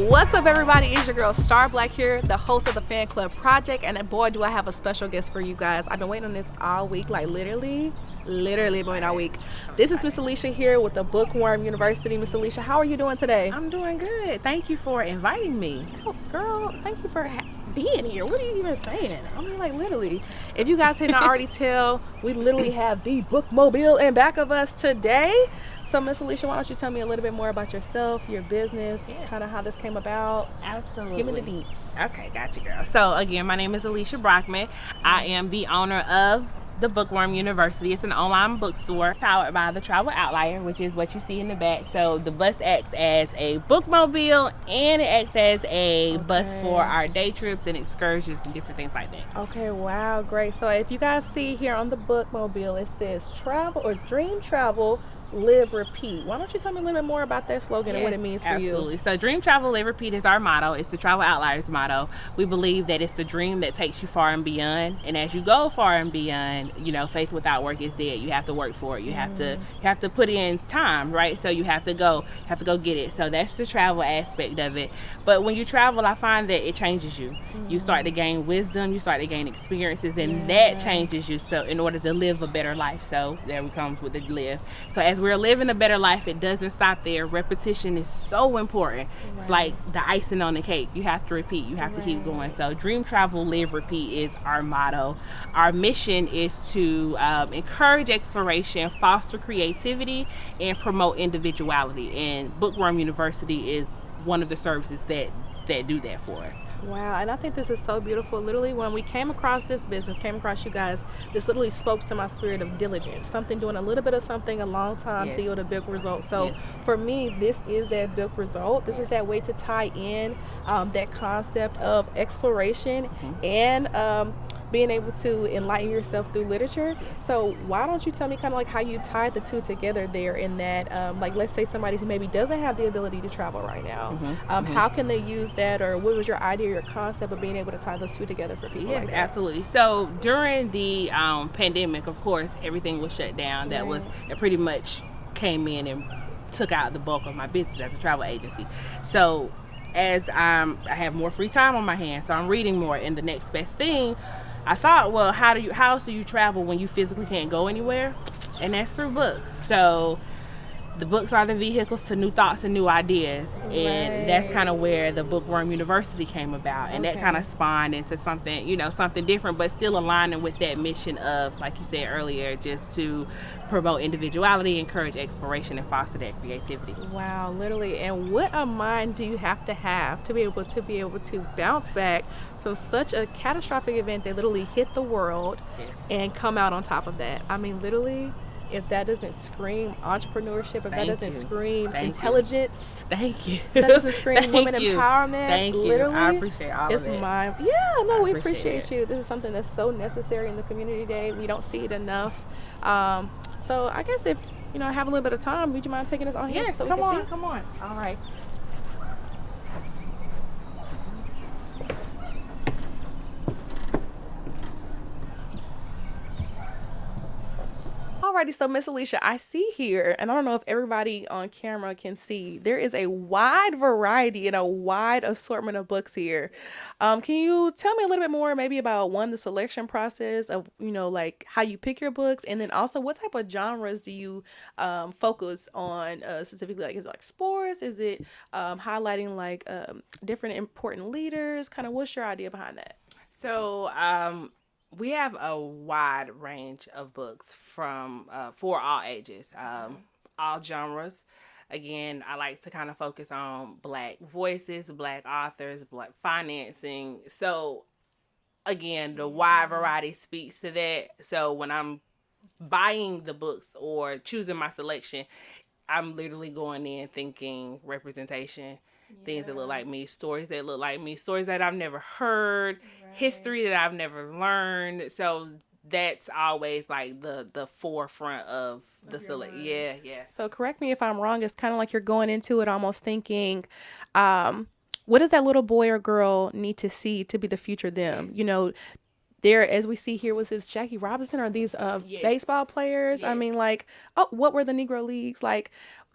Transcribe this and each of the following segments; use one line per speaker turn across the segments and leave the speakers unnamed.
What's up, everybody? It's your girl Star Black here, the host of the Fan Club Project, and boy, do I have a special guest for you guys. I've been waiting on this all week, like literally been waiting all week. This is Miss Alecia here with the Bookworm University. Miss Alecia, how are you doing today?
I'm doing good. Thank you for inviting me.
Oh, girl, thank you for being here. What are you even saying? I mean, like literally. If you guys did not already tell, we literally have the Bookmobile in back of us today. So, Miss Alecia, why don't you tell me a little bit more about yourself, your business, kind of how this came about?
Absolutely.
Give me the deets.
Okay, got you, girl. So, again, my name is Alecia Brockman. I am the owner of the Bookworm University. It's an online bookstore powered by the Travel Outlier, which is what you see in the back. So, the bus acts as a bookmobile and it acts as a bus for our day trips and excursions and different things like that.
Okay, wow, great. So, if you guys see here on the bookmobile, it says travel or dream travel, live, repeat. Why don't you tell me a little bit more about that slogan and what it means for you?
Absolutely. So dream, travel, live, repeat is our motto. It's the Travel Outliers motto. We believe that it's the dream that takes you far and beyond. And as you go far and beyond, you know, faith without work is dead. You have to work for it. You have to put in time, right? So you have to go get it. So that's the travel aspect of it. But when you travel, I find that it changes you. You start to gain wisdom, you start to gain experiences, and that changes you. So in order to live a better life. So there we come with the live. So as we're living a better life, it doesn't stop there. Repetition is so important. Right. It's like the icing on the cake. You have to repeat. You have to keep going. So dream, travel, live, repeat is our motto. Our mission is to encourage exploration, foster creativity, and promote individuality. And Bookworm University is one of the services that do that for us.
Wow, and I think this is so beautiful. Literally, when we came across this business, came across you guys, this literally spoke to my spirit of diligence. Something, doing a little bit of something a long time to yield a big result. So for me, this is that big result. This is that way to tie in that concept of exploration and being able to enlighten yourself through literature. So why don't you tell me kind of like how you tie the two together there in that, like let's say somebody who maybe doesn't have the ability to travel right now, how can they use that, or what was your idea, your concept of being able to tie those two together for people like that?
Absolutely. So during the pandemic, of course, everything was shut down. That pretty much came in and took out the bulk of my business as a travel agency. So as I have more free time on my hands, so I'm reading more, and the next best thing, I thought, well, how else do you travel when you physically can't go anywhere? And that's through books. So the books are the vehicles to new thoughts and new ideas. And that's kind of where the Bookworm University came about. And that kind of spawned into something different, but still aligning with that mission of, like you said earlier, just to promote individuality, encourage exploration, and foster that creativity.
Wow, literally. And what a mind do you have to be able to bounce back from such a catastrophic event that literally hit the world and come out on top of that? I mean, literally, if that doesn't scream entrepreneurship, if that doesn't scream intelligence, that doesn't scream woman empowerment, literally,
I appreciate all of that.
We appreciate you. This is something that's so necessary in the community today. We don't see it enough. So I guess if I have a little bit of time, would you mind taking us on here?
Yes,
so
come on.
All right. Alrighty, so Miss Alecia, I see here, and I don't know if everybody on camera can see, there is a wide variety and a wide assortment of books here. Can you tell me a little bit more maybe about the selection process of, like how you pick your books, and then also what type of genres do you focus on specifically? Like, is it like sports? Is it highlighting like different important leaders? Kind of what's your idea behind that?
So, we have a wide range of books from for all ages, all genres. Again, I like to kind of focus on Black voices, Black authors, Black financing. So, again, the wide variety speaks to that. So, when I'm buying the books or choosing my selection, I'm literally going in thinking representation. Things that look like me, stories that look like me, stories that I've never heard, history that I've never learned. So that's always like the forefront of the select. Yeah.
So correct me if I'm wrong. It's kind of like you're going into it almost thinking, what does that little boy or girl need to see to be the future them? there, as we see here, was this Jackie Robinson or these baseball players. I mean, like, what were the Negro Leagues? Like,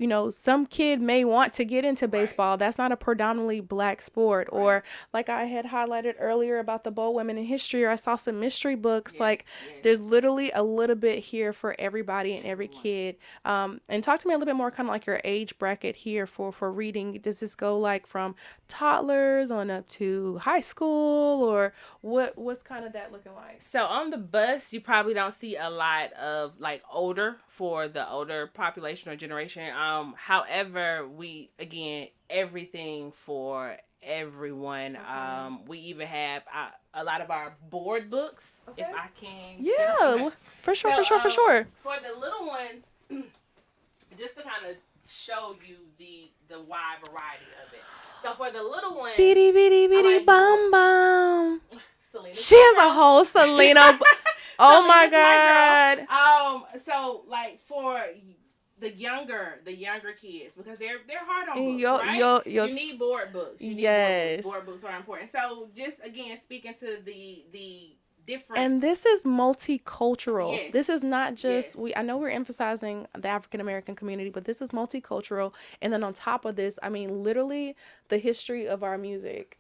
you know, some kid may want to get into baseball. Right. That's not a predominantly black sport. Right. Or like I had highlighted earlier about the Bold Women in History, or I saw some mystery books. Yes. Like there's literally a little bit here for everybody and every kid. And talk to me a little bit more kind of like your age bracket here for reading. Does this go like from toddlers on up to high school, or what's kind of that looking like?
So on the bus, you probably don't see a lot of like for the older population or generation. However, we, again, everything for everyone. Okay. We even have a lot of our board books, if I can.
Yeah, for sure. For
the little ones, just to kind of show you the wide variety of it. So for the little ones,
bitty bum bum. She has a whole Selena. Oh my God.
So like for the younger kids, because they're hard on books, right? You need board books. Board books are important. So just again speaking to the different.
And this is multicultural. Yes. This is not just I know we're emphasizing the African American community, but this is multicultural. And then on top of this, I mean, literally the history of our music.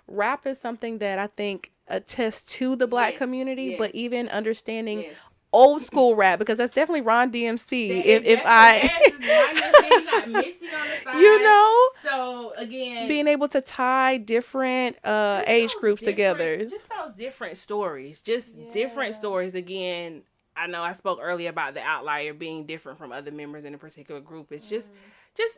Rap is something that I think attests to the black community, but even understanding old school rap, because that's definitely Ron DMC. You got Missy on the side. You know,
so again,
being able to tie different age groups together,
just those different stories, different stories. Again, I know I spoke earlier about the outlier being different from other members in a particular group. It's just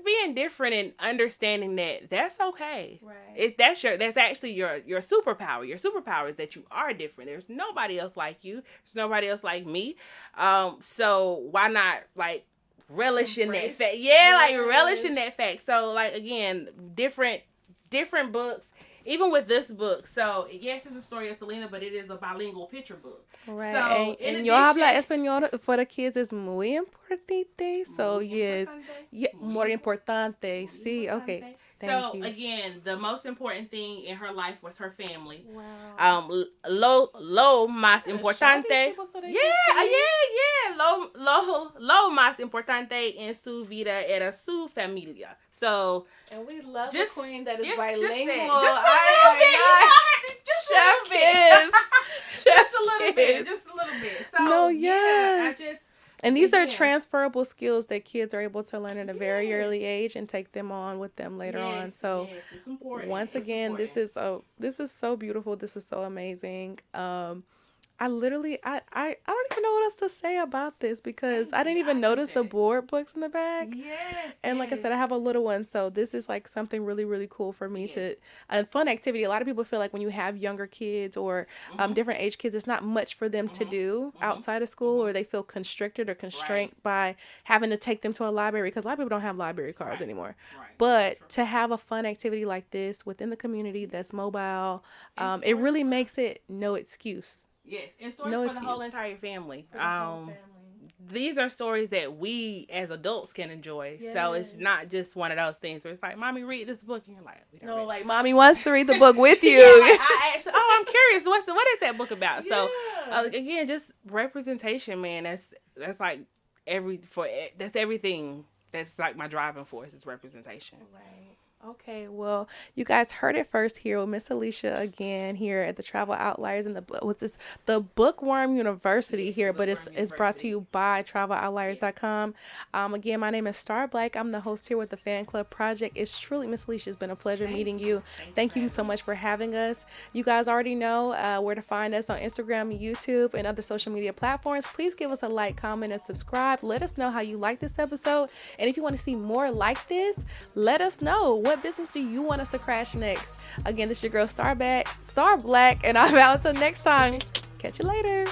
being different and understanding that that's okay. Right. That's actually your superpower. Your superpower is that you are different. There's nobody else like you. There's nobody else like me. So why not like relish in that fact? Yeah, like relish in that fact. So like again, different books. Even with this book, so yes, it's a story of Selena, but it is a bilingual picture book.
Right. So, and yo habla español for the kids is muy importante. So yes, muy importante. Sí, okay. Thank you.
Again, the most important thing in her life was her family. Wow. Lo más importante. Lo más importante en su vida era su familia. So,
and we love a queen that is bilingual.
Just a little bit. So,
and these are transferable skills that kids are able to learn at a very early age and take them on with them later on. So, once again, this is so beautiful. This is so amazing. I don't even know what else to say about this, because I didn't even notice the board books in the back.
Yes.
And like I said, I have a little one, so this is like something really, really cool for me a fun activity. A lot of people feel like when you have younger kids or different age kids, it's not much for them to do outside of school, or they feel constricted or constrained by having to take them to a library, because a lot of people don't have library cards anymore. Right. But to have a fun activity like this within the community that's mobile, it really makes it no excuse.
Yes, and stories for the whole entire family. These are stories that we as adults can enjoy. Yes. So it's not just one of those things where it's like, Mommy, read this book. And you're like,
no, like Mommy wants to read the book with you.
I actually, I'm curious. What is that book about? Yeah. So again, just representation, man. That's like that's everything. That's like my driving force is representation.
Right. Okay, well, you guys heard it first here with Miss Alecia again here at the Travel Outliers and the Bookworm University here, but it's brought to you by traveloutliers.com. Again, my name is Star Black. I'm the host here with the Fan Club Project. It's truly, Miss Alecia, it's been a pleasure meeting you. Thank you so much for having us. You guys already know where to find us on Instagram, YouTube, and other social media platforms. Please give us a like, comment, and subscribe. Let us know how you like this episode. And if you want to see more like this, let us know. What business do you want us to crash next? Again, this is your girl Star Black, and I'm out until next time. Catch you later.